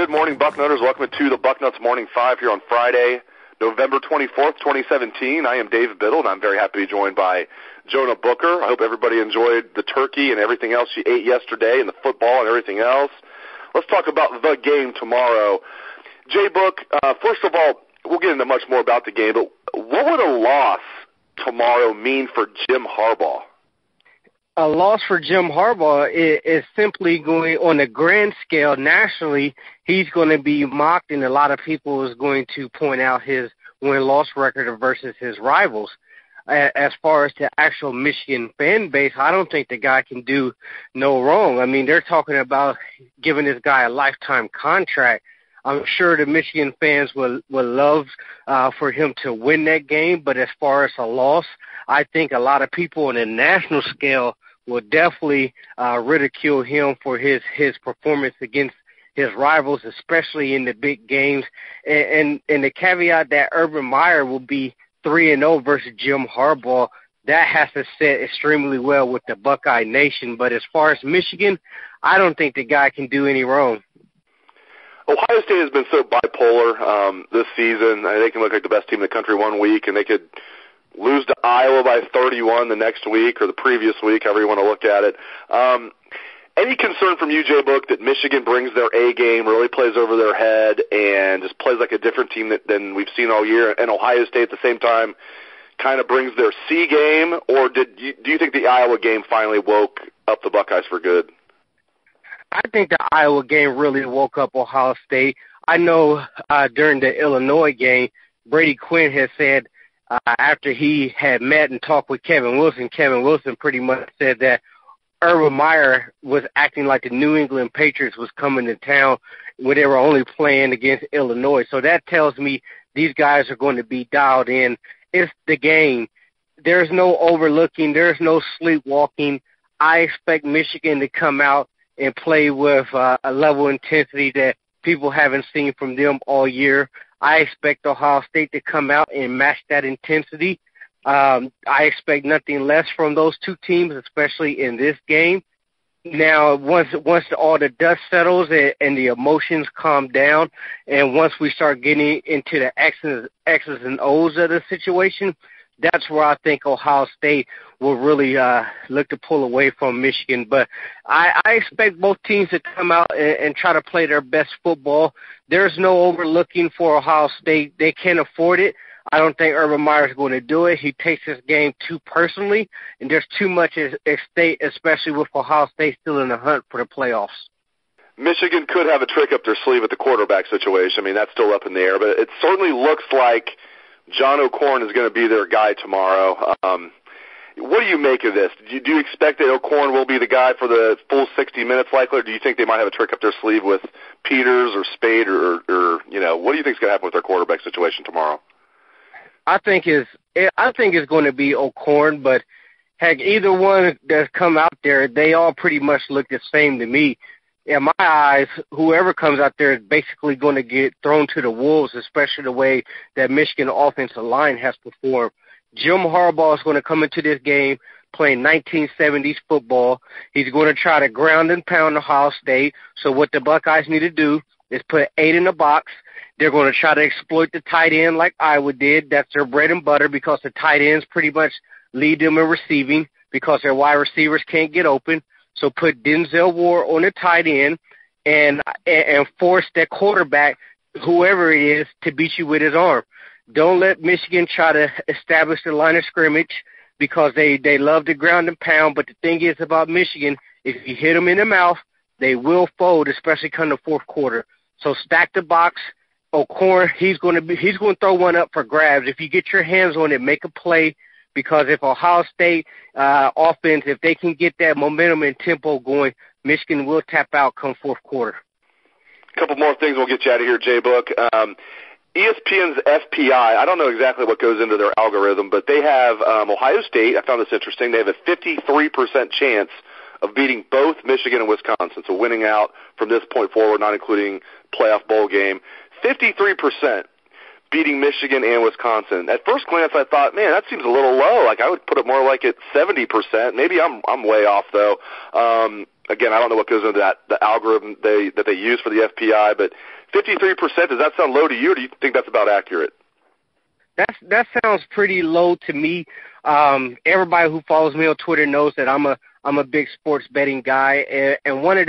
Good morning, Bucknutters. Welcome to the Bucknuts Morning 5 here on Friday, November 24th, 2017. I am Dave Biddle, and I'm very happy to be joined by Jonah Booker. I hope everybody enjoyed the turkey and everything else you ate yesterday and the football and everything else. Let's talk about the game tomorrow. JBook, first of all, we'll get into much more about the game, but what would a loss tomorrow mean for Jim Harbaugh? A loss for Jim Harbaugh is simply going on a grand scale nationally. He's going to be mocked, and a lot of people is going to point out his win-loss record versus his rivals. As far as the actual Michigan fan base, I don't think the guy can do no wrong. I mean, they're talking about giving this guy a lifetime contract. I'm sure the Michigan fans will love for him to win that game, but as far as a loss, I think a lot of people on a national scale will definitely ridicule him for his performance against his rivals, especially in the big games. And the caveat that Urban Meyer will be 3-0 versus Jim Harbaugh, that has to sit extremely well with the Buckeye Nation. But as far as Michigan, I don't think the guy can do any wrong. Ohio State has been so bipolar this season. They can look like the best team in the country one week, and they could lose to Iowa by 31 the next week or the previous week, however you want to look at it. Any concern from you, JBook, that Michigan brings their A game, really plays over their head, and just plays like a different team than we've seen all year, and Ohio State at the same time kind of brings their C game, or do you think the Iowa game finally woke up the Buckeyes for good? I think the Iowa game really woke up Ohio State. I know during the Illinois game, Brady Quinn had said after he had met and talked with Kevin Wilson pretty much said that Urban Meyer was acting like the New England Patriots was coming to town when they were only playing against Illinois. So that tells me these guys are going to be dialed in. It's the game. There's no overlooking. There's no sleepwalking. I expect Michigan to come out and play with a level of intensity that people haven't seen from them all year. I expect Ohio State to come out and match that intensity. I expect nothing less from those two teams, especially in this game. Now, once all the dust settles and the emotions calm down, and once we start getting into the X's and O's of the situation, that's where I think Ohio State will really look to pull away from Michigan. But I expect both teams to come out and try to play their best football. There's no overlooking for Ohio State. They can't afford it. I don't think Urban Meyer is going to do it. He takes this game too personally, and there's too much at stake, especially with Ohio State still in the hunt for the playoffs. Michigan could have a trick up their sleeve at the quarterback situation. I mean, that's still up in the air, but it certainly looks like John O'Corn is going to be their guy tomorrow. What do you make of this? Do you expect that O'Corn will be the guy for the full 60 minutes likely, or do you think they might have a trick up their sleeve with Peters or Spade or what do you think is going to happen with their quarterback situation tomorrow? I think it's going to be O'Corn, but heck, either one that's come out there, they all pretty much look the same to me. In my eyes, whoever comes out there is basically going to get thrown to the wolves, especially the way that Michigan offensive line has performed. Jim Harbaugh is going to come into this game playing 1970s football. He's going to try to ground and pound Ohio State. So what the Buckeyes need to do is put 8 in the box. They're going to try to exploit the tight end like Iowa did. That's their bread and butter because the tight ends pretty much lead them in receiving because their wide receivers can't get open. So put Denzel Ward on the tight end and force that quarterback, whoever it is, to beat you with his arm. Don't let Michigan try to establish the line of scrimmage because they love to ground and pound. But the thing is about Michigan, if you hit them in the mouth, they will fold, especially come the fourth quarter. So stack the box. O'Corn, he's going to throw one up for grabs. If you get your hands on it, make a play. Because if Ohio State offense, if they can get that momentum and tempo going, Michigan will tap out come fourth quarter. A couple more things we'll get you out of here, JBook. ESPN's FPI, I don't know exactly what goes into their algorithm, but they have Ohio State. I found this interesting. They have a 53% chance of beating both Michigan and Wisconsin, so winning out from this point forward, not including playoff bowl game. 53% beating Michigan and Wisconsin. At first glance, I thought, man, that seems a little low. Like I would put it more like at 70%. Maybe I'm way off though. again, I don't know what goes into the algorithm that they use for the FPI, but 53%, does that sound low to you, or do you think that's about accurate? That sounds pretty low to me. Everybody who follows me on Twitter knows that I'm a big sports betting guy, and one of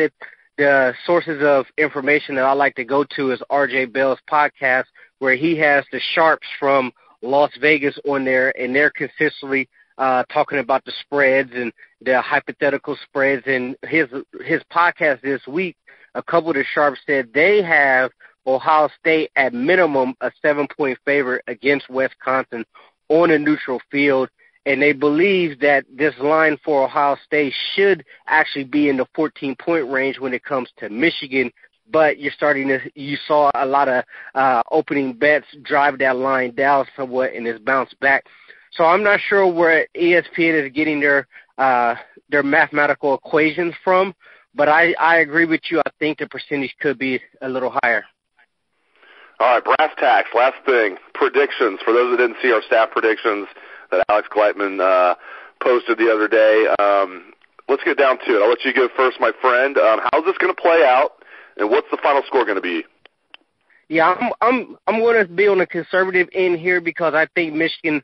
the sources of information that I like to go to is RJ Bell's podcast, where he has the sharps from Las Vegas on there, and they're consistently talking about the spreads and the hypothetical spreads. And his podcast this week, a couple of the sharps said they have Ohio State at minimum a 7-point favorite against Wisconsin on a neutral field, and they believe that this line for Ohio State should actually be in the 14-point range when it comes to Michigan. But you saw a lot of opening bets drive that line down somewhat, and it's bounced back. So I'm not sure where ESPN is getting their mathematical equations from, but I agree with you. I think the percentage could be a little higher. All right, brass tacks, last thing, predictions. For those that didn't see our staff predictions that Alex Gleitman posted the other day, let's get down to it. I'll let you go first, my friend. How's this going to play out, and what's the final score going to be? Yeah, I'm going to be on the conservative end here because I think Michigan,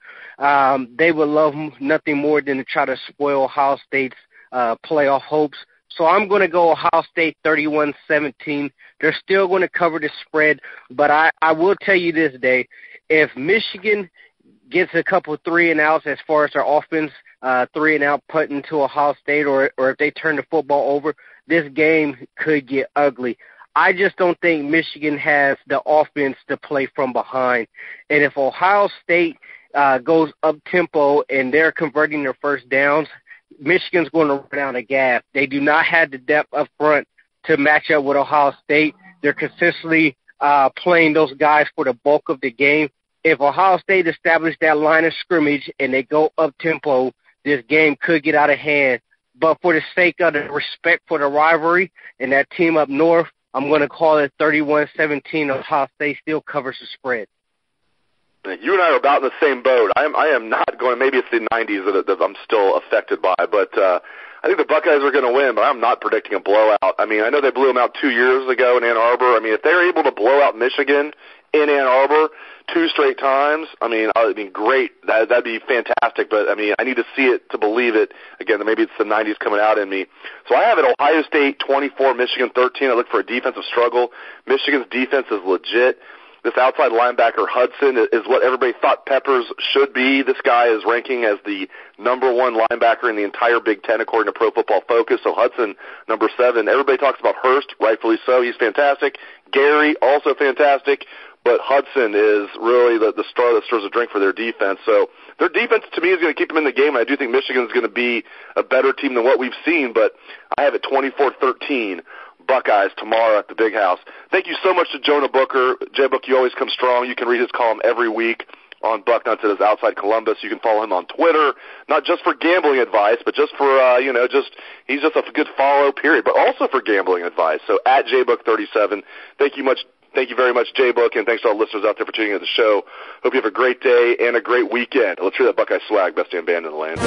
they would love nothing more than to try to spoil Ohio State's playoff hopes. So I'm going to go Ohio State 31-17. They're still going to cover the spread, but I will tell you this, Dave, if Michigan gets a couple 3-and-outs as far as their offense, 3-and-out punt into Ohio State, or if they turn the football over, this game could get ugly. I just don't think Michigan has the offense to play from behind. And if Ohio State goes up-tempo and they're converting their first downs, Michigan's going to run out of gas. They do not have the depth up front to match up with Ohio State. They're consistently playing those guys for the bulk of the game. If Ohio State established that line of scrimmage and they go up-tempo, this game could get out of hand. But for the sake of the respect for the rivalry and that team up north, I'm going to call it 31-17. Ohio State still covers the spread. You and I are about in the same boat. I am not going. Maybe it's the 90s that I'm still affected by, but I think the Buckeyes are going to win. But I'm not predicting a blowout. I mean, I know they blew them out 2 years ago in Ann Arbor. I mean, if they're able to blow out Michigan in Ann Arbor 2 straight times, I mean, great. That'd be fantastic. But I mean, I need to see it to believe it. Again, maybe it's the 90s coming out in me. So I have it Ohio State 24, Michigan 13. I look for a defensive struggle. Michigan's defense is legit. This outside linebacker, Hudson, is what everybody thought Peppers should be. This guy is ranking as the number 1 linebacker in the entire Big Ten, according to Pro Football Focus. So Hudson, number 7. Everybody talks about Hurst, rightfully so. He's fantastic. Gary, also fantastic. But Hudson is really the straw that stirs a drink for their defense. So their defense, to me, is going to keep them in the game. And I do think Michigan is going to be a better team than what we've seen. But I have it 24-13. Buckeyes tomorrow at the Big House. Thank you so much to Jonah Booker. JBook, you always come strong. You can read his column every week on Bucknuts. It is Outside Columbus. You can follow him on Twitter, not just for gambling advice, but just for, he's just a good follow, period, but also for gambling advice. So at JBook37, thank you very much, JBook, and thanks to all the listeners out there for tuning in to the show. Hope you have a great day and a great weekend. Let's hear that Buckeye swag, best damn band in the land.